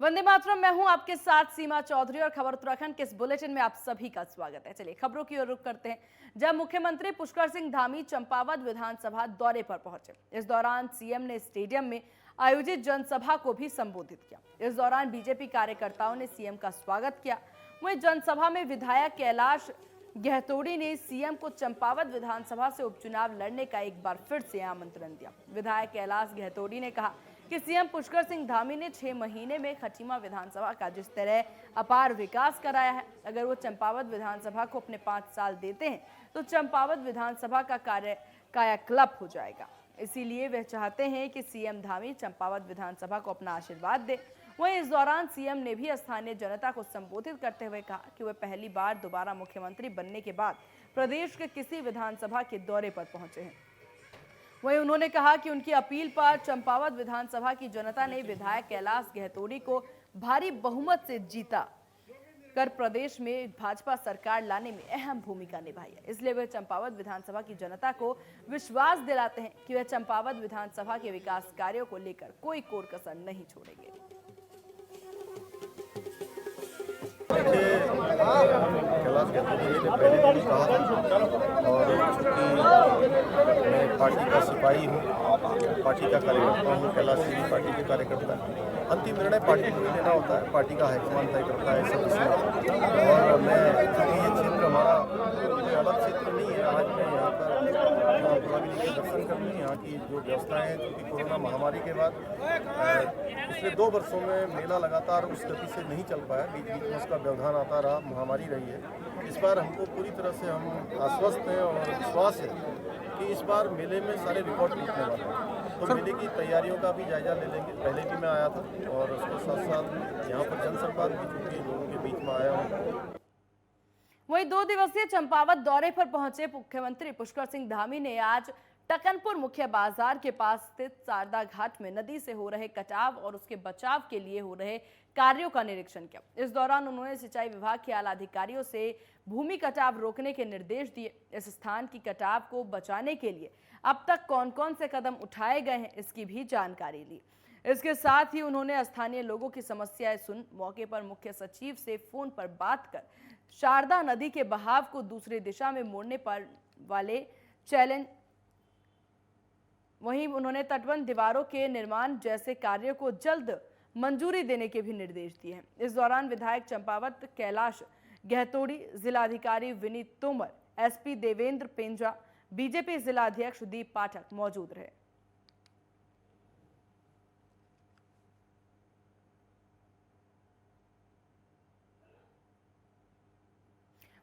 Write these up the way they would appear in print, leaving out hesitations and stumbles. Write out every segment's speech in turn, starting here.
वंदे मातरम। मैं हूं आपके साथ सीमा चौधरी और खबर उत्तराखंड के इस बुलेटिन में आप सभी का स्वागत है। चलिए खबरों की ओर रुख करते हैं। जब मुख्यमंत्री पुष्कर सिंह धामी चंपावत विधानसभा दौरे पर पहुंचे, इस दौरान सीएम ने स्टेडियम में आयोजित जनसभा को भी संबोधित किया। इस दौरान बीजेपी कार्यकर्ताओं ने सीएम का स्वागत किया। वहीं जनसभा में विधायक कैलाश गहतोड़ी ने सीएम को चंपावत विधानसभा से उपचुनाव लड़ने का एक बार फिर से आमंत्रण दिया। विधायक कैलाश गहतोड़ी ने कहा कि सीएम पुष्कर सिंह धामी ने 6 महीने में खटीमा विधानसभा का जिस तरह अपार विकास कराया है, अगर वो चंपावत विधानसभा को अपने 5 साल देते हैं तो चंपावत विधानसभा का कायाकल्प हो जाएगा। इसीलिए वे चाहते हैं कि सीएम धामी चंपावत विधानसभा को अपना आशीर्वाद दे। वहीं इस दौरान सीएम ने भी स्थानीय जनता को संबोधित करते हुए कहा कि वे पहली बार दोबारा मुख्यमंत्री बनने के बाद प्रदेश के किसी विधानसभा के दौरे पर पहुंचे हैं। वहीं उन्होंने कहा कि उनकी अपील पर चंपावत विधानसभा की जनता ने विधायक कैलाश गहतोड़ी को भारी बहुमत से जीता कर प्रदेश में भाजपा सरकार लाने में अहम भूमिका निभाई है। इसलिए वे चंपावत विधानसभा की जनता को विश्वास दिलाते हैं कि वे चंपावत विधानसभा के विकास कार्यों को लेकर कोई कोर कसर नहीं छोड़ेंगे। कैलाश गहतोड़ी ने पहले भी कहा और चूंकि मैं पार्टी का सिपाही हूँ, पार्टी का कार्यकर्ता हूँ, कैलाश जी पार्टी के कार्यकर्ता हैं। अंतिम निर्णय पार्टी को ही लेना होता है, पार्टी का हाईकमान तय करता है सब इसमें। और मैं चूँकि ये क्षेत्र हमारा कोई अलग क्षेत्र नहीं है, आज मैं यहाँ पर के दर्शन करने, यहाँ की जो व्यवस्थाएं हैं, क्योंकि कोरोना महामारी के बाद पिछले 2 वर्षों में मेला लगातार उस गति से नहीं चल पाया, बीच बीच में उसका व्यवधान आता रहा, महामारी रही है। इस बार हमको पूरी तरह से हम आश्वस्त हैं और विश्वास है कि इस बार मेले में सारे रिकॉर्ड टूटने वाले हैं। तो मेले की तैयारियों का भी जायजा ले लेंगे। पहले भी मैं आया था और उसके साथ साथ यहाँ पर जनसंपर्क भी चूँकि लोगों के बीच में आया हूँ। वहीं 2 दिवसीय चंपावत दौरे पर पहुंचे मुख्यमंत्री पुष्कर सिंह धामी ने आज टकनपुर मुख्य बाजार के पास स्थित शारदा घाट में नदी से हो रहे कटाव और उसके बचाव के लिए हो रहे कार्यों का निरीक्षण किया। इस दौरान उन्होंने सिंचाई विभाग के आला अधिकारियों से भूमि कटाव रोकने के निर्देश दिए। इस स्थान की कटाव को बचाने के लिए अब तक कौन-कौन से कदम उठाए गए हैं, इसकी भी जानकारी ली। इसके साथ ही उन्होंने स्थानीय लोगों की समस्याएं सुन मौके पर मुख्य सचिव से फोन पर बात कर शारदा नदी के बहाव को दूसरी दिशा में मोड़ने पर वाले चैलेंज, वहीं उन्होंने तटबंध दीवारों के निर्माण जैसे कार्यों को जल्द मंजूरी देने के भी निर्देश दिए हैं। इस दौरान विधायक चंपावत कैलाश गहतोड़ी, जिलाधिकारी विनीत तोमर, एसपी देवेंद्र पेंजा, बीजेपी जिला अध्यक्ष दीप पाठक मौजूद रहे।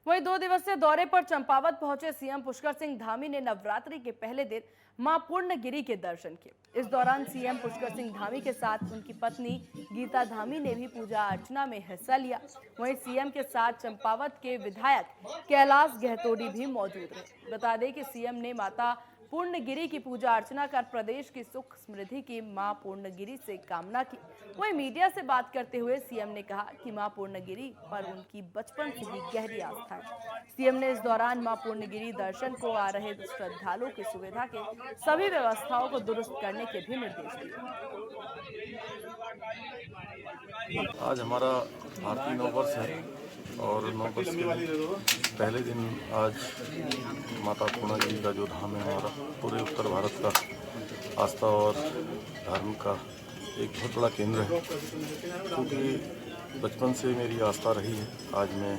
वहीं 2 दिवसीय दौरे पर चंपावत पहुंचे सीएम पुष्कर सिंह धामी ने नवरात्रि के पहले दिन मां पूर्णगिरी के दर्शन किए। इस दौरान सीएम पुष्कर सिंह धामी के साथ उनकी पत्नी गीता धामी ने भी पूजा अर्चना में हिस्सा लिया। वहीं सीएम के साथ चंपावत के विधायक कैलाश गहतोड़ी भी मौजूद रहे। बता दें कि सीएम ने माता पूर्णगिरी की पूजा अर्चना कर प्रदेश की सुख समृद्धि की मां पूर्णगिरी से कामना की। वहीं मीडिया से बात करते हुए सीएम ने कहा कि मां पूर्णगिरी पर उनकी बचपन से ही गहरी आस्था है। सीएम ने इस दौरान मां पूर्णगिरी दर्शन को आ रहे श्रद्धालुओं की सुविधा के सभी व्यवस्थाओं को दुरुस्त करने के भी निर्देश दिए। आज हमारा भारतीय नववर्ष है और नववर्ष के पहले दिन आज माता पूर्णागिरी का जो धाम है हमारा पूरे उत्तर भारत का आस्था और धर्म का एक बहुत बड़ा केंद्र है। क्योंकि बचपन से मेरी आस्था रही है। आज मैं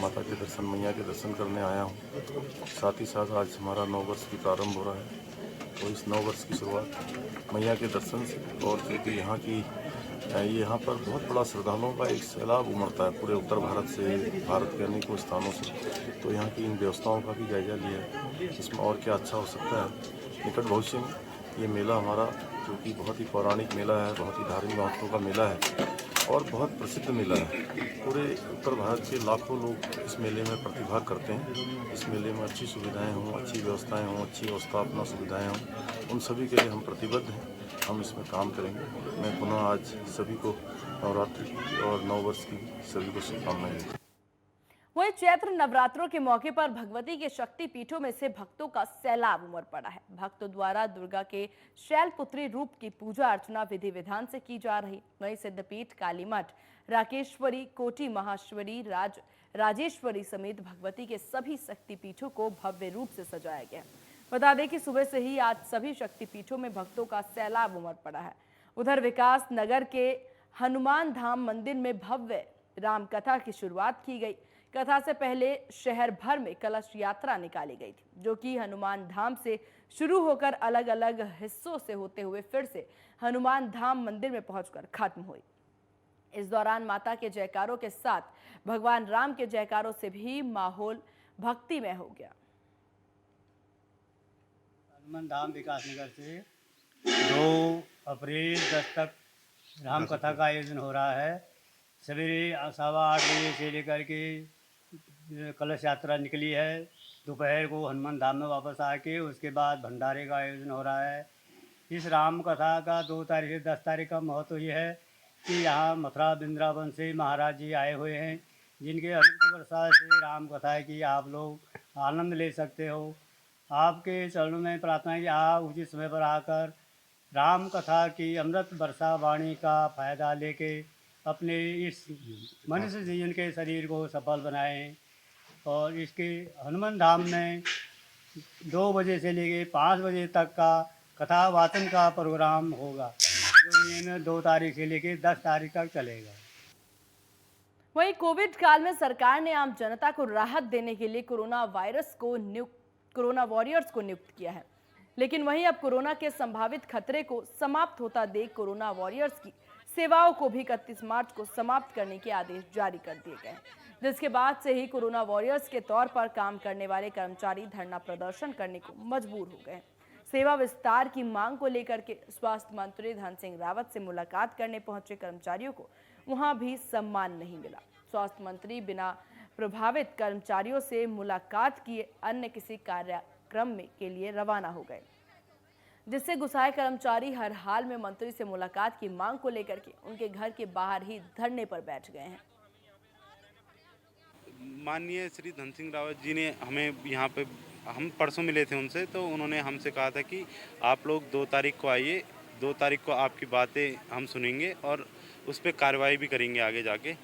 माता के दर्शन, मैया के दर्शन करने आया हूँ। साथ ही साथ आज हमारा नववर्ष भी प्रारंभ हो रहा है। तो इस नववर्ष की शुरुआत मैया के दर्शन से, और क्योंकि यहाँ पर बहुत बड़ा श्रद्धालुओं का एक सैलाब उमड़ता है पूरे उत्तर भारत से, भारत के अनेकों स्थानों से। तो यहाँ की इन व्यवस्थाओं का भी जायजा लिया है। इसमें और क्या अच्छा हो सकता है। निकट भविष्य में ये मेला हमारा, जो कि बहुत ही पौराणिक मेला है, बहुत ही धार्मिक महत्व का मेला है और बहुत प्रसिद्ध मेला है। पूरे उत्तर भारत के लाखों लोग इस मेले में प्रतिभाग करते हैं। इस मेले में अच्छी सुविधाएं हों, अच्छी व्यवस्थाएं हों, अच्छी अवस्थापना सुविधाएं हों, उन सभी के लिए हम प्रतिबद्ध हैं। हम इसमें काम करेंगे। मैं पुनः आज सभी को नवरात्रि और नववर्ष की सभी को शुभकामनाएं देता हूं। वहीं चैत्र नवरात्रों के मौके पर भगवती के शक्ति पीठों में से भक्तों का सैलाब उमड़ पड़ा है। भक्तों द्वारा दुर्गा के शैलपुत्री रूप की पूजा अर्चना विधि विधान से की जा रही। वहीं सिद्धपीठ, काली मठ, राकेश्वरी, कोटी महेश्वरी, राजेश्वरी समेत भगवती के सभी शक्तिपीठों को भव्य रूप से सजाया गया। बता दें कि सुबह से ही आज सभी शक्तिपीठों में भक्तों का सैलाब उमड़ पड़ा है। उधर विकास नगर के हनुमान धाम मंदिर में भव्य राम कथा की शुरुआत की गई। कथा से पहले शहर भर में कलश यात्रा निकाली गई थी, जो कि हनुमान धाम से शुरू होकर अलग अलग हिस्सों से होते हुए फिर से हनुमान धाम मंदिर में पहुंचकर खत्म हुई। इस दौरान माता के जयकारों के साथ भगवान राम के जयकारों से भी माहौल भक्तिमय हो गया। हनुमान धाम विकास नगर से 2 अप्रैल 10 तक राम कथा का आयोजन हो रहा है। सवेरे 8:15 बजे से लेकर के कलश यात्रा निकली है। दोपहर को हनुमान धाम में वापस आके उसके बाद भंडारे का आयोजन हो रहा है। इस राम कथा का 2 तारीख से 10 तारीख का महत्व ये है कि यहाँ मथुरा वृंदावन से महाराज जी आए हुए हैं, जिनके अमृत वर्षा से राम कथा की आप लोग आनंद ले सकते हो। आपके चरणों में प्रार्थना है कि आप उचित समय पर आकर राम कथा की अमृत वर्षा वाणी का फायदा लेके अपने इस मनुष्य जीवन के शरीर को सफल बनाएं। और इसके हनुमान धाम में 2 बजे से लेके 5 बजे तक का कथा वाचन का प्रोग्राम होगा, जो नियमित 2 तारीख से लेके 10 तारीख तक चलेगा। वहीं कोविड काल में सरकार ने आम जनता को राहत देने के लिए कोरोना वॉरियर्स को नियुक्त किया है। लेकिन वहीं अब कोरोना के संभावित खतरे को समाप्त होता देख कोरोना वॉरियर्स की सेवाओं को भी 31 मार्च को समाप्त करने के आदेश जारी कर दिए गए हैं, जिसके बाद से ही कोरोना वॉरियर्स के तौर पर काम करने वाले कर्मचारी धरना प्रदर्शन करने को मजबूर हो गए हैं। सेवा विस्तार की मांग को लेकर के स्वास्थ्य मंत्री धन सिंह रावत से मुलाकात करने पहुंचे कर्मचारियों को वहां भी सम्मान नहीं मिला। स्वास्थ्य मंत्री बिना प्रभावित कर्मचारियों से मुलाकात किए अन्य किसी कार्यक्रम के लिए रवाना हो गए, जिससे गुस्साए कर्मचारी हर हाल में मंत्री से मुलाकात की मांग को लेकर के उनके घर के बाहर ही धरने पर बैठ गए हैं। माननीय श्री धन सिंह रावत जी ने हमें यहाँ पे, हम परसों मिले थे उनसे, तो उन्होंने हमसे कहा था कि आप लोग 2 तारीख को आइए, 2 तारीख को आपकी बातें हम सुनेंगे और उस पर कार्रवाई भी करेंगे आगे जाके।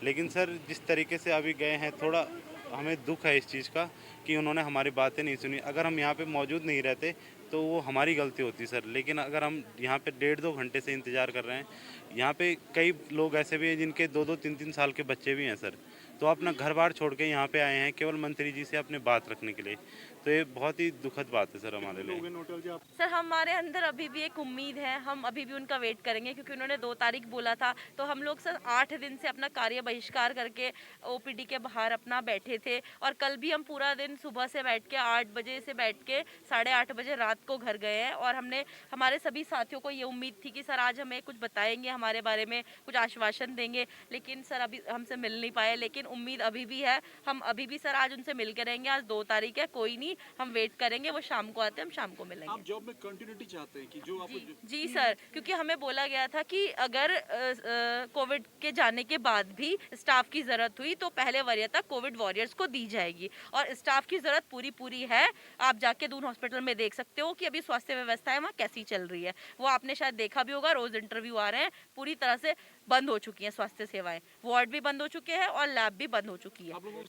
लेकिन सर जिस तरीके से अभी गए हैं, थोड़ा हमें दुख है इस चीज़ का कि उन्होंने हमारी बातें नहीं सुनी। अगर हम यहाँ पे मौजूद नहीं रहते तो वो हमारी गलती होती सर। लेकिन अगर हम यहाँ पे 1.5-2 घंटे से इंतज़ार कर रहे हैं, यहाँ पे कई लोग ऐसे भी हैं जिनके 2-2, 3-3 साल के बच्चे भी हैं सर, तो अपना घर बार छोड़ के यहाँ पे आए हैं केवल मंत्री जी से अपने बात रखने के लिए। तो ये बहुत ही दुखद बात है सर हमारे लिए। सर हमारे अंदर अभी भी एक उम्मीद है, हम अभी भी उनका वेट करेंगे, क्योंकि उन्होंने 2 तारीख बोला था। तो हम लोग सर 8 दिन से अपना कार्य बहिष्कार करके ओपीडी के बाहर अपना बैठे थे, और कल भी हम पूरा दिन सुबह से बैठ के 8 बजे से बैठ के 8:30 बजे रात को घर गए हैं। और हमने हमारे सभी साथियों को ये उम्मीद थी कि सर आज हमें कुछ बताएंगे, हमारे बारे में कुछ आश्वासन देंगे, लेकिन सर अभी हमसे मिल नहीं पाए। लेकिन उम्मीद अभी भी है, हम अभी भी सर आज उनसे मिल के रहेंगे। आज 2 तारीख है, कोई नहीं, हम वेट करेंगे, वो शाम को आते हैं, हम शाम को मिलेंगे। आप जॉब में कंटिन्यूटी चाहते हैं कि जो आप जी सर, क्योंकि हमें बोला गया था कि अगर कोविड के जाने के बाद भी स्टाफ की जरूरत हुई तो पहले वरीयता कोविड वॉरियर्स को दी जाएगी, और स्टाफ की जरूरत पूरी है। आप जाके दून हॉस्पिटल में देख सकते हो कि अभी स्वास्थ्य व्यवस्था है वहाँ कैसी चल रही है। वो आपने शायद देखा भी होगा, रोज इंटरव्यू आ रहे हैं, पूरी तरह से बंद हो चुकी हैं स्वास्थ्य सेवाएं, वार्ड भी बंद हो चुके हैं और लैब भी बंद हो चुकी है।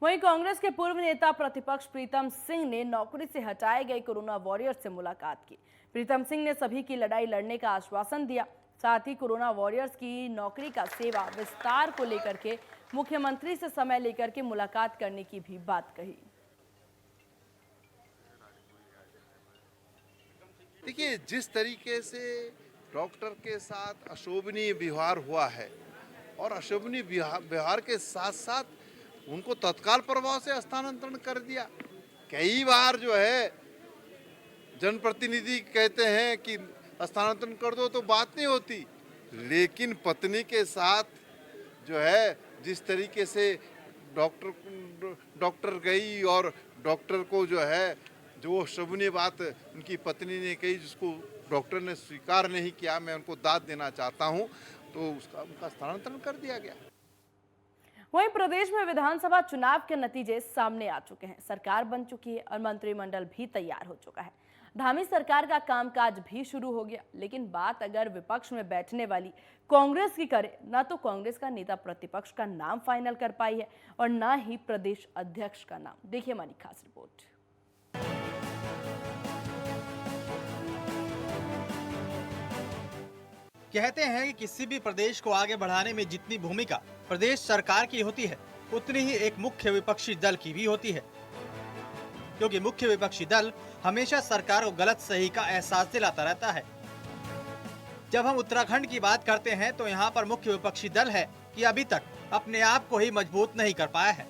वहीं कांग्रेस के पूर्व नेता प्रतिपक्ष प्रीतम सिंह ने नौकरी से हटाए गए कोरोना वॉरियर्स से मुलाकात की। प्रीतम सिंह ने सभी की लड़ाई लड़ने का आश्वासन दिया। साथ ही कोरोना वॉरियर्स की नौकरी का सेवा विस्तार को लेकर के मुख्यमंत्री से समय लेकर के मुलाकात करने की भी बात कही। देखिए, जिस तरीके से डॉक्टर के साथ अशोभनीय व्यवहार हुआ है और अशोभनीय व्यवहार के साथ साथ उनको तत्काल प्रभाव से स्थानांतरण कर दिया। कई बार जो है जनप्रतिनिधि कहते हैं कि स्थानांतरण कर दो तो बात नहीं होती, लेकिन पत्नी के साथ जो है जिस तरीके से डॉक्टर गई और डॉक्टर को जो है जो शोभनीय बात उनकी पत्नी ने कही जिसको डॉक्टर ने स्वीकार नहीं किया, मैं उनको दाद देना चाहता हूं, तो उनका स्थानांतरण कर दिया गया। वहीं प्रदेश में विधानसभा चुनाव के नतीजे सामने आ चुके हैं। सरकार बन चुकी है और मंत्रिमंडल भी तैयार हो चुका है। धामी सरकार का कामकाज भी शुरू हो गया। लेकिन बात अगर विपक्ष में बैठने वाली कांग्रेस की करे, ना तो कांग्रेस का नेता प्रतिपक्ष का नाम फाइनल कर पाई है और ना ही प्रदेश अध्यक्ष का नाम। देखिए हमारी खास रिपोर्ट। कहते हैं कि किसी भी प्रदेश को आगे बढ़ाने में जितनी भूमिका प्रदेश सरकार की होती है, उतनी ही एक मुख्य विपक्षी दल की भी होती है, क्योंकि मुख्य विपक्षी दल हमेशा सरकार को गलत सही का एहसास दिलाता रहता है। जब हम उत्तराखंड की बात करते हैं तो यहाँ पर मुख्य विपक्षी दल है कि अभी तक अपने आप को ही मजबूत नहीं कर पाया है।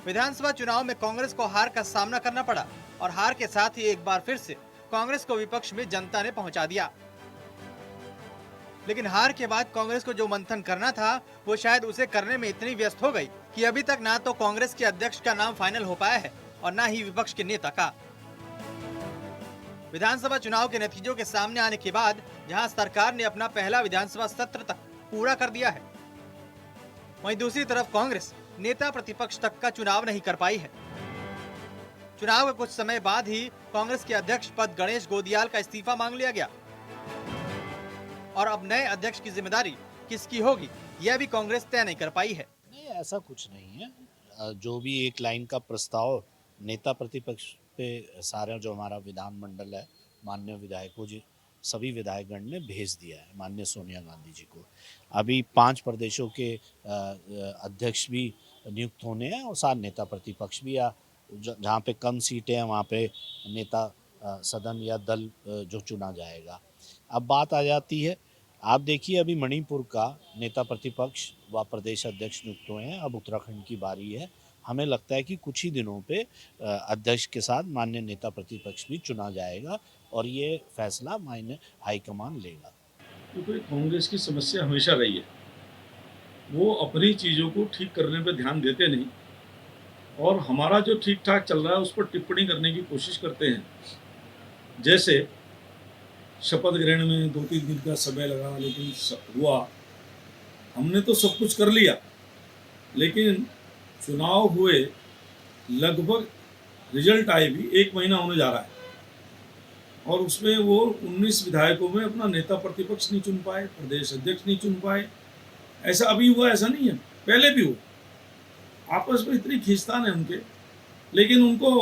विधानसभा चुनाव में कांग्रेस को हार का सामना करना पड़ा और हार के साथ ही एक बार फिर से कांग्रेस को विपक्ष में जनता ने पहुंचा दिया। लेकिन हार के बाद कांग्रेस को जो मंथन करना था, वो शायद उसे करने में इतनी व्यस्त हो गई कि अभी तक ना तो कांग्रेस के अध्यक्ष का नाम फाइनल हो पाया है और ना ही विपक्ष के नेता का। विधानसभा चुनाव के नतीजों के सामने आने के बाद जहां सरकार ने अपना पहला विधानसभा सत्र तक पूरा कर दिया है, वहीं दूसरी तरफ कांग्रेस नेता प्रतिपक्ष तक का चुनाव नहीं कर पाई है। चुनाव के कुछ समय बाद ही कांग्रेस के अध्यक्ष पद गणेश गोदियाल का इस्तीफा मांग लिया गया और अब नए अध्यक्ष की जिम्मेदारी किसकी होगी, यह भी कांग्रेस तय नहीं कर पाई है। नहीं, ऐसा कुछ नहीं है। जो भी एक लाइन का प्रस्ताव नेता प्रतिपक्ष पे सारा जो हमारा विधानमंडल है, माननीय विधायकों जी, सभी विधायकगण ने भेज दिया है माननीय सोनिया गांधी जी को। अभी 5 प्रदेशों के अध्यक्ष भी नियुक्त होने हैं और 7 नेता प्रतिपक्ष भी, या जहाँ पे कम सीटें हैं वहाँ पे नेता सदन या दल जो चुना जाएगा। अब बात आ जाती है, आप देखिए अभी मणिपुर का नेता प्रतिपक्ष व प्रदेश अध्यक्ष नियुक्त हुए हैं, अब उत्तराखंड की बारी है। हमें लगता है कि कुछ ही दिनों पे अध्यक्ष के साथ माननीय नेता प्रतिपक्ष भी चुना जाएगा और ये फैसला माननीय हाईकमान लेगा। क्योंकि कांग्रेस की समस्या हमेशा रही है, वो अपनी चीज़ों को ठीक करने पे ध्यान देते नहीं और हमारा जो ठीक ठाक चल रहा है उस पर टिप्पणी करने की कोशिश करते हैं। जैसे शपथ ग्रहण में 2-3 दिन का समय लगा, लेकिन हुआ, हमने तो सब कुछ कर लिया, लेकिन चुनाव हुए लगभग रिजल्ट आए भी 1 महीना होने जा रहा है और उसमें वो 19 विधायकों में अपना नेता प्रतिपक्ष नहीं चुन पाए, प्रदेश अध्यक्ष नहीं चुन पाए। ऐसा अभी हुआ, ऐसा नहीं है, पहले भी हुआ। आपस में इतनी खींचतान है उनके, लेकिन उनको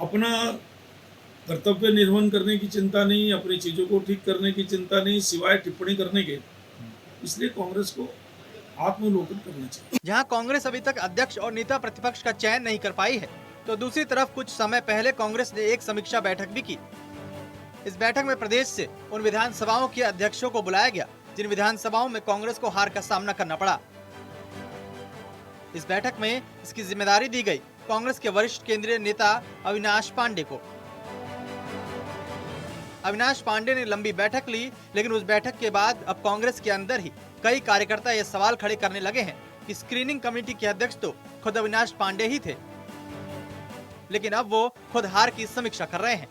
अपना कर्तव्य निर्वहन करने की चिंता नहीं, अपनी चीज़ों को ठीक करने की चिंता नहीं, सिवाय टिप्पणी करने के। इसलिए कांग्रेस को आत्मलोकन करना चाहिए। जहां कांग्रेस अभी तक अध्यक्ष और नेता प्रतिपक्ष का चयन नहीं कर पाई है, तो दूसरी तरफ कुछ समय पहले कांग्रेस ने एक समीक्षा बैठक भी की। इस बैठक में प्रदेश से उन विधानसभाओं के अध्यक्षों को बुलाया गया जिन विधानसभाओं में कांग्रेस को हार का सामना करना पड़ा। इस बैठक में इसकी जिम्मेदारी दी गई कांग्रेस के वरिष्ठ केंद्रीय नेता अविनाश पांडे को। अविनाश पांडे ने लंबी बैठक ली, लेकिन उस बैठक के बाद अब कांग्रेस के अंदर ही कई कार्यकर्ता ये सवाल खड़े करने लगे हैं कि स्क्रीनिंग कमेटी के अध्यक्ष तो खुद अविनाश पांडे ही थे, लेकिन अब वो खुद हार की समीक्षा कर रहे हैं।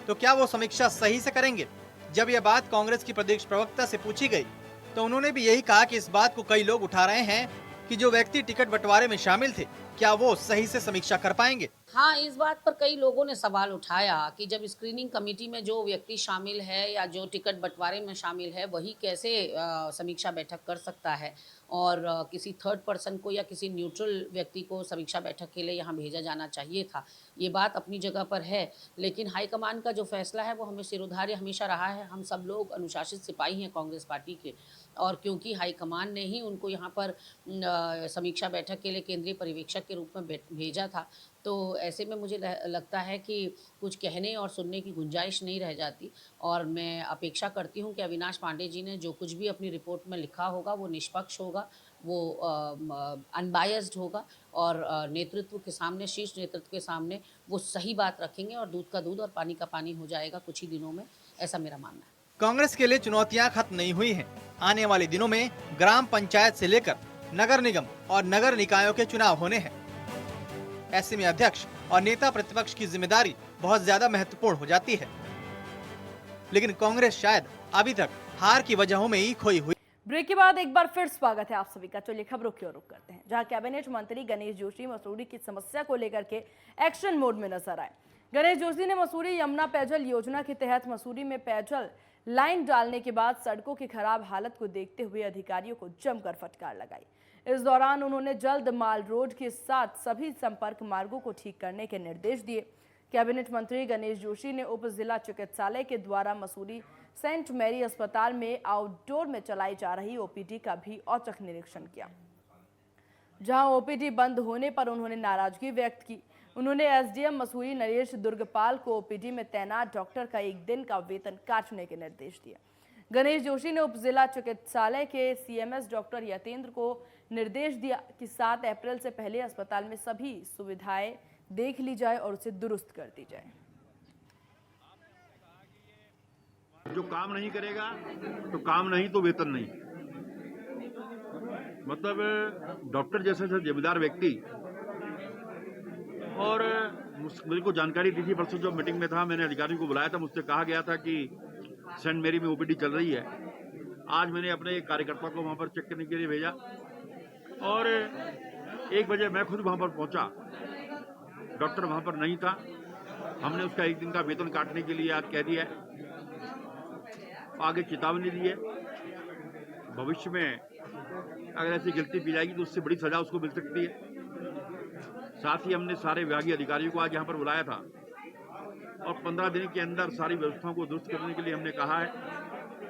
तो क्या वो समीक्षा सही से करेंगे? जब यह बात कांग्रेस की प्रदेश प्रवक्ता से पूछी गई तो उन्होंने भी यही कहा कि इस बात को कई लोग उठा रहे हैं कि जो व्यक्ति टिकट बंटवारे में शामिल थे, क्या वो सही से समीक्षा कर पाएंगे? हाँ, इस बात पर कई लोगों ने सवाल उठाया कि जब स्क्रीनिंग कमेटी में जो व्यक्ति शामिल है या जो टिकट बंटवारे में शामिल है, वही कैसे समीक्षा बैठक कर सकता है और किसी थर्ड पर्सन को या किसी न्यूट्रल व्यक्ति को समीक्षा बैठक के लिए यहाँ भेजा जाना चाहिए था। ये बात अपनी जगह पर है, लेकिन हाईकमान का जो फैसला है वो हमें सिरोधार्य हमेशा रहा है। हम सब लोग अनुशासित सिपाही हैं कांग्रेस पार्टी के, और क्योंकि हाईकमान ने ही उनको यहाँ पर समीक्षा बैठक के लिए केंद्रीय पर्यवेक्षक के रूप में भेजा था, तो ऐसे में मुझे लगता है कि कुछ कहने और सुनने की गुंजाइश नहीं रह जाती। और मैं अपेक्षा करती हूं कि अविनाश पांडे जी ने जो कुछ भी अपनी रिपोर्ट में लिखा होगा वो निष्पक्ष होगा, वो अनबायस्ड होगा और नेतृत्व के सामने, शीर्ष नेतृत्व के सामने वो सही बात रखेंगे और दूध का दूध और पानी का पानी हो जाएगा कुछ ही दिनों में, ऐसा मेरा मानना है। कांग्रेस के लिए चुनौतियां खत्म नहीं हुई हैं। आने वाले दिनों में ग्राम पंचायत से लेकर नगर निगम और नगर निकायों के चुनाव होने हैं। ऐसे में अध्यक्ष और नेता प्रतिपक्ष की जिम्मेदारी बहुत ज्यादा महत्वपूर्ण हो जाती है, लेकिन कांग्रेस शायद अभी तक हार की वजहों में ही खोई हुई। ब्रेक के बाद एक बार फिर स्वागत है आप सभी का। चलिए खबरों की ओर रुख करते हैं, जहां कैबिनेट मंत्री गणेश जोशी मसूरी की समस्या को लेकर के एक्शन मोड में नजर आए। गणेश जोशी ने मसूरी यमुना पेयजल योजना के तहत मसूरी में पेयजल लाइन डालने के बाद सड़कों की खराब हालत को देखते हुए अधिकारियों को जमकर फटकार लगाई। इस दौरान उन्होंने जल्द माल रोड के साथ सभी संपर्क मार्गों को ठीक करने के निर्देश दिए। कैबिनेट मंत्री गणेश जोशी ने उप जिला चिकित्सालय के द्वारा मसूरी सेंट मैरी अस्पताल में आउटडोर में चलाई जा रही ओपीडी का भी औचक निरीक्षण किया, जहां ओपीडी बंद होने पर उन्होंने नाराजगी व्यक्त की। उन्होंने एसडीएम मसूरी नरेश दुर्गपाल को ओपीडी में तैनात डॉक्टर का एक दिन का वेतन काटने के निर्देश दिए। गणेश जोशी ने उप जिला चिकित्सालय के सीएमएस डॉक्टर यतेंद्र को निर्देश दिया कि 7 अप्रैल से पहले अस्पताल में सभी सुविधाएं देख ली जाए और उसे दुरुस्त कर दी जाए। जो काम नहीं करेगा तो काम नहीं तो वेतन नहीं। मतलब डॉक्टर जैसे जिम्मेदार व्यक्ति, और मेरे को जानकारी दी थी परसों जो मीटिंग में था, मैंने अधिकारियों को बुलाया था, मुझसे कहा गया था कि सेंट मैरी में ओपीडी चल रही है। आज मैंने अपने एक कार्यकर्ता को वहां पर चेक करने के लिए भेजा और 1 बजे मैं खुद वहां पर पहुंचा। डॉक्टर वहां पर नहीं था। हमने उसका एक दिन का वेतन काटने के लिए आज कह दिया है, आगे चेतावनी दी है। भविष्य में अगर ऐसी गलती की जाएगी तो उससे बड़ी सजा उसको मिल सकती है। साथ ही हमने सारे विभागीय अधिकारियों को आज यहाँ पर बुलाया था और 15 दिन के अंदर सारी व्यवस्थाओं को दुरुस्त करने के लिए हमने कहा है।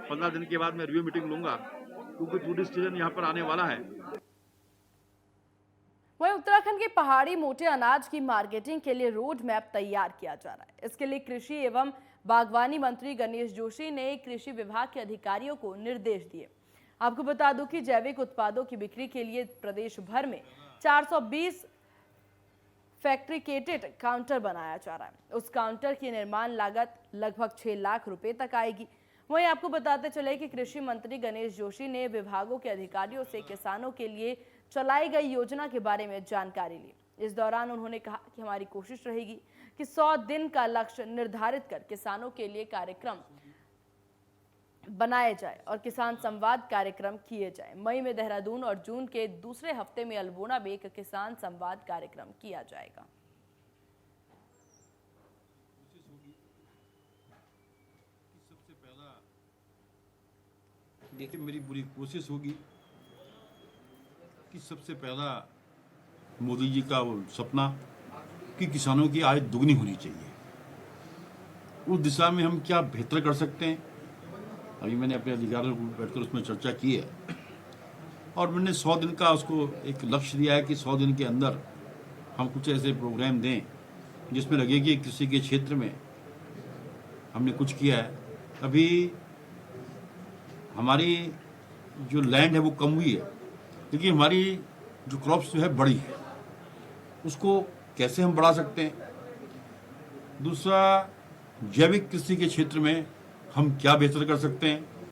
15 दिन के बाद मैं रिव्यू मीटिंग लूंगा, क्योंकि टूरिस्ट सीजन यहाँ पर आने वाला है। वहीं उत्तराखंड के पहाड़ी मोटे अनाज की मार्केटिंग के लिए रोड मैप तैयार किया जा रहा है। इसके लिए कृषि एवं बागवानी मंत्री गणेश जोशी ने कृषि विभाग के अधिकारियों को निर्देश दिए। आपको बता दूं कि जैविक उत्पादों की बिक्री के लिए प्रदेश भर में 420 फैक्ट्रिकेटेड काउंटर बनाया जा रहा है। उस काउंटर की निर्माण लागत लगभग 6 लाख रुपए तक आएगी। वहीं आपको बताते चले कि कृषि मंत्री गणेश जोशी ने विभागों के अधिकारियों से किसानों के लिए चलाई गई योजना के बारे में जानकारी ली। इस दौरान उन्होंने कहा कि हमारी कोशिश रहेगी कि 100 दिन का लक्ष्य निर्धारित कर किसानों के लिए कार्यक्रम बनाए जाए और किसान संवाद कार्यक्रम किए जाए। मई में देहरादून और जून के दूसरे हफ्ते में अल्मोड़ा में एक किसान संवाद कार्यक्रम किया जाएगा। देखिए, मेरी पूरी कोशिश होगी कि सबसे पहला मोदी जी का वो सपना कि किसानों की आय दुगनी होनी चाहिए, उस दिशा में हम क्या बेहतर कर सकते हैं। अभी मैंने अपने अधिकारियों को बैठकर उसमें चर्चा की है और मैंने 100 दिन का उसको एक लक्ष्य दिया है कि 100 दिन के अंदर हम कुछ ऐसे प्रोग्राम दें जिसमें लगे कि कृषि के क्षेत्र में हमने कुछ किया है। अभी हमारी जो लैंड है वो कम हुई है, लेकिन हमारी जो क्रॉप्स जो है बड़ी है, उसको कैसे हम बढ़ा सकते हैं। दूसरा, जैविक कृषि के क्षेत्र में हम क्या बेहतर कर सकते हैं।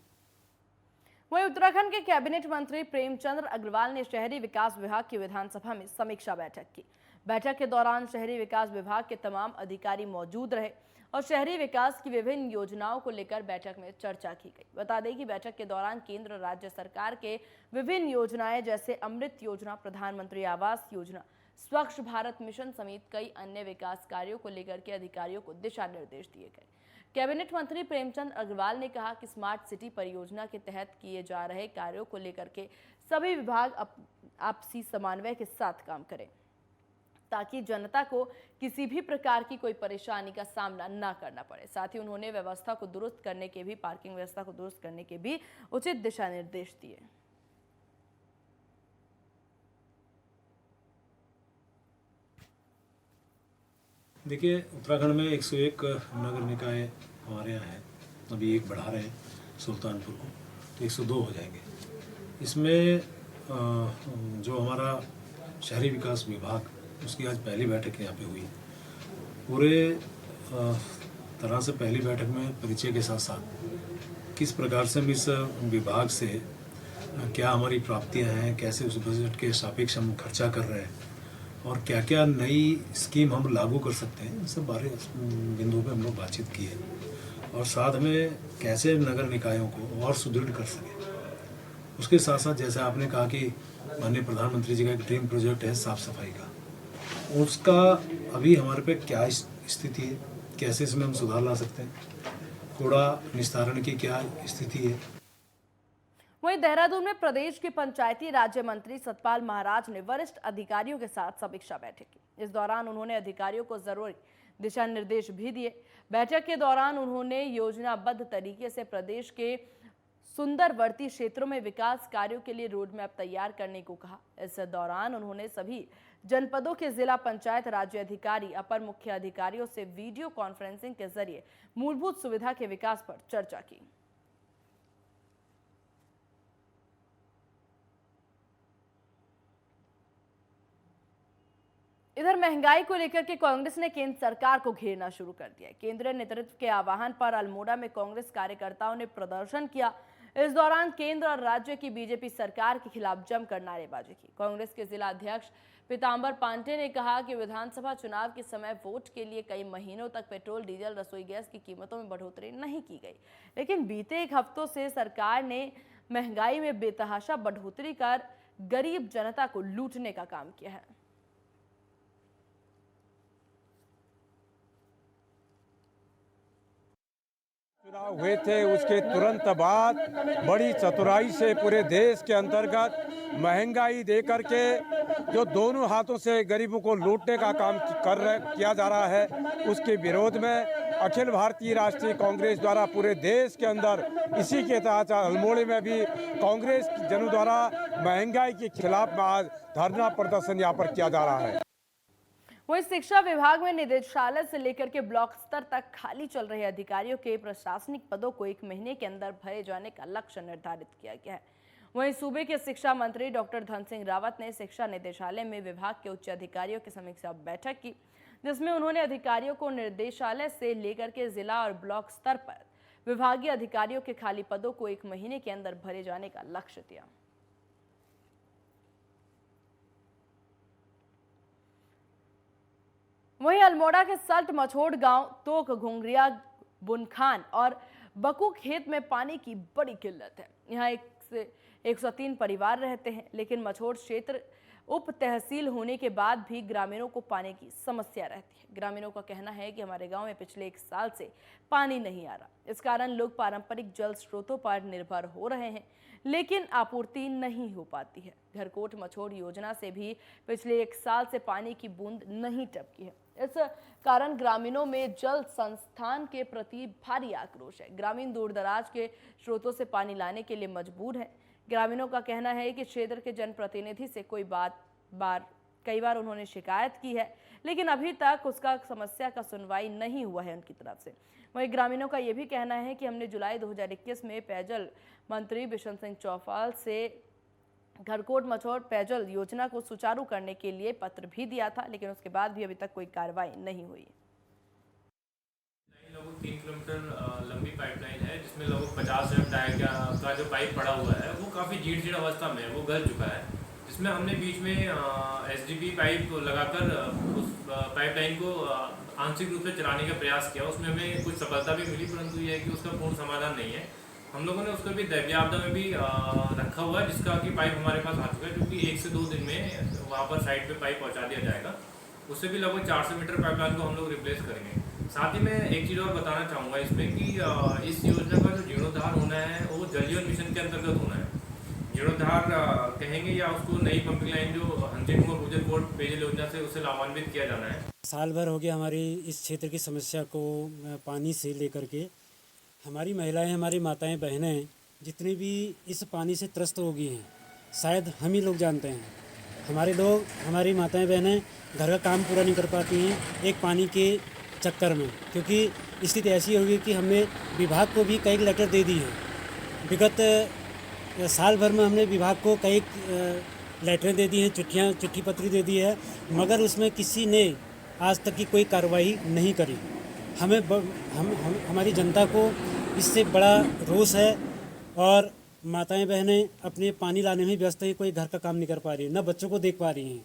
वहीं उत्तराखंड के कैबिनेट मंत्री प्रेमचंद अग्रवाल ने शहरी विकास विभाग की विधानसभा में समीक्षा बैठक की। बैठक के दौरान शहरी विकास विभाग के तमाम अधिकारी मौजूद रहे और शहरी विकास की विभिन्न योजनाओं को लेकर बैठक में चर्चा की गई। बता दें कि बैठक के दौरान केंद्र राज्य सरकार के विभिन्न योजनाएं जैसे अमृत योजना, प्रधानमंत्री आवास योजना, स्वच्छ भारत मिशन समेत कई अन्य विकास कार्यों को लेकर के अधिकारियों को दिशा निर्देश दिए गए। कैबिनेट मंत्री प्रेमचंद अग्रवाल ने कहा कि स्मार्ट सिटी परियोजना के तहत किए जा रहे कार्यों को लेकर के सभी विभाग आपसी समन्वय के साथ काम करें ताकि जनता को किसी भी प्रकार की कोई परेशानी का सामना ना करना पड़े। साथ ही उन्होंने व्यवस्था को दुरुस्त करने के भी पार्किंग व्यवस्था को दुरुस्त करने के भी उचित दिशा निर्देश दिए। देखिए, उत्तराखंड में 101 नगर निकाय हमारे यहाँ हैं। अभी एक बढ़ा रहे हैं सुल्तानपुर को, तो 102 हो जाएंगे। इसमें जो हमारा शहरी विकास विभाग, उसकी आज पहली बैठक यहाँ पे हुई। पूरे तरह से पहली बैठक में परिचय के साथ साथ किस प्रकार से हम इस विभाग से क्या हमारी प्राप्तियाँ हैं, कैसे उस बजट के सापेक्ष हम खर्चा कर रहे हैं और क्या क्या नई स्कीम हम लागू कर सकते हैं, इन सब बारे बिंदुओं पे हम लोग बातचीत की है। और साथ में कैसे नगर निकायों को और सुदृढ़ कर सकें उसके साथ साथ जैसे आपने कहा कि माननीय प्रधानमंत्री जी का एक ड्रीम प्रोजेक्ट है साफ सफाई का, उसका अभी हमारे पे क्या स्थिति है, कैसे इसमें हम सुधार ला सकते हैं, कूड़ा निस्तारण की क्या स्थिति है। वहीं देहरादून में प्रदेश के पंचायती राज्य मंत्री सतपाल महाराज ने वरिष्ठ अधिकारियों के साथ समीक्षा बैठक की। इस दौरान उन्होंने अधिकारियों को जरूरी दिशा निर्देश भी दिए। बैठक के दौरान उन्होंने योजनाबद्ध तरीके से प्रदेश के सुंदरवर्ती क्षेत्रों में विकास कार्यों के लिए रोड मैप तैयार करने को कहा। इस दौरान उन्होंने सभी जनपदों के जिला पंचायत राज्य अधिकारी, अपर मुख्य अधिकारियों से वीडियो कॉन्फ्रेंसिंग के जरिए मूलभूत सुविधा के विकास पर चर्चा की। इधर महंगाई को लेकर के कांग्रेस ने केंद्र सरकार को घेरना शुरू कर दिया। केंद्रीय नेतृत्व के आह्वान पर अल्मोड़ा में कांग्रेस कार्यकर्ताओं ने प्रदर्शन किया। इस दौरान केंद्र और राज्य की बीजेपी सरकार के खिलाफ जमकर नारेबाजी की। कांग्रेस के जिला अध्यक्ष पीतांबर पांडे ने कहा कि विधानसभा चुनाव के समय वोट के लिए कई महीनों तक पेट्रोल, डीजल, रसोई गैस की कीमतों में बढ़ोतरी नहीं की गई, लेकिन बीते एक हफ्तों से सरकार ने महंगाई में बेतहाशा बढ़ोतरी कर गरीब जनता को लूटने का काम किया है। चुनाव हुए थे उसके तुरंत बाद बड़ी चतुराई से पूरे देश के अंतर्गत महंगाई दे करके जो दोनों हाथों से गरीबों को लूटने का काम किया जा रहा है, उसके विरोध में अखिल भारतीय राष्ट्रीय कांग्रेस द्वारा पूरे देश के अंदर इसी के तहत अल्मोड़े में भी कांग्रेस जनों द्वारा महंगाई के खिलाफ आज धरना प्रदर्शन यहाँ पर किया जा रहा है। वहीं शिक्षा विभाग में निदेशालय से लेकर के ब्लॉक स्तर तक खाली चल रहे अधिकारियों के प्रशासनिक पदों को 1 महीने के अंदर भरे जाने का लक्ष्य निर्धारित किया गया है। वहीं सूबे के शिक्षा मंत्री डॉक्टर धन सिंह रावत ने शिक्षा निदेशालय में विभाग के उच्च अधिकारियों की समीक्षा बैठक की, जिसमें उन्होंने अधिकारियों को निदेशालय से लेकर के जिला और ब्लॉक स्तर पर विभागीय अधिकारियों के खाली पदों को 1 महीने के अंदर भरे जाने का लक्ष्य दिया। वहीं अल्मोड़ा के सल्ट मछोड़ गांव, तोक, घुंगरिया, बुनखान और बकू खेत में पानी की बड़ी किल्लत है। यहां 103 परिवार रहते हैं, लेकिन मछोड़ क्षेत्र उप तहसील होने के बाद भी ग्रामीणों को पानी की समस्या रहती है। ग्रामीणों का कहना है कि हमारे गांव में पिछले 1 साल से पानी नहीं आ रहा। इस कारण लोग पारंपरिक जल स्रोतों पर निर्भर हो रहे हैं, लेकिन आपूर्ति नहीं हो पाती है। घरकोट मछोड़ योजना से भी पिछले 1 साल से पानी की बूंद नहीं टपकी है। इस कारण ग्रामीणों में जल संस्थान के प्रति भारी आक्रोश है। ग्रामीण दूर दराज के स्रोतों से पानी लाने के लिए मजबूर हैं। ग्रामीणों का कहना है कि क्षेत्र के जनप्रतिनिधि से कई बार उन्होंने शिकायत की है, लेकिन अभी तक उसका समस्या का सुनवाई नहीं हुआ है उनकी तरफ से। वहीं ग्रामीणों का यह भी कहना है कि हमने जुलाई 2021 में पेयजल मंत्री बिशन सिंह चौफाल से घरकोट मछोड़ पेयजल योजना को सुचारू करने के लिए पत्र भी दिया था, लेकिन उसके बाद भी अभी तक कोई कार्रवाई नहीं हुई। लगभग 3 किलोमीटर लंबी पाइपलाइन है, जिसमें लगभग 50 एम का जो पाइप पड़ा हुआ है वो काफ़ी जीर्ण अवस्था में है, वो गल चुका है। जिसमें हमने बीच में एसडीपी पाइप लगाकर उस पाइपलाइन को आंशिक रूप से चलाने का प्रयास किया। उसमें हमें कुछ सफलता भी मिली, परंतु यह है कि उसका पूर्ण समाधान नहीं है। हम लोगों ने उसको भी दैवीय आपदा में भी रखा हुआ है, जिसका कि पाइप हमारे पास आ चुका है, क्योंकि 1 से 2 दिन में वहाँ पर साइड पे पाइप पहुँचा दिया जाएगा। उससे भी लगभग 400 मीटर पाइपलाइन को हम लोग रिप्लेस करेंगे। साथ ही मैं एक चीज़ और बताना चाहूँगा इसमें कि इस योजना का जो जीर्णोद्धार होना है वो जल जीवन मिशन के अंतर्गत होना है। जीर्णोद्धार कहेंगे या उसको नई पंपिंग लाइन जो हंसिन कुमार गुर्जर कोट पेयजल योजना से उसे लाभान्वित किया जाना है। साल भर हो गया हमारी इस क्षेत्र की समस्या को पानी से लेकर के। हमारी महिलाएं, हमारी माताएं, बहनें जितनी भी इस पानी से त्रस्त हो गई हैं, शायद हम ही लोग जानते हैं। हमारी माताएं बहनें घर का काम पूरा नहीं कर पाती हैं एक पानी के चक्कर में, क्योंकि स्थिति ऐसी होगी कि हमने विभाग को भी कई लेटर दे दी हैं। विगत साल भर में हमने विभाग को कई लेटरें दे दी हैं, चिट्ठी पत्री दे दी है, मगर उसमें किसी ने आज तक की कोई कार्रवाई नहीं करी। हमारी जनता को इससे बड़ा रोष है और माताएं बहनें अपने पानी लाने में व्यस्त हैं, कोई घर का काम नहीं कर पा रही, न बच्चों को देख पा रही हैं।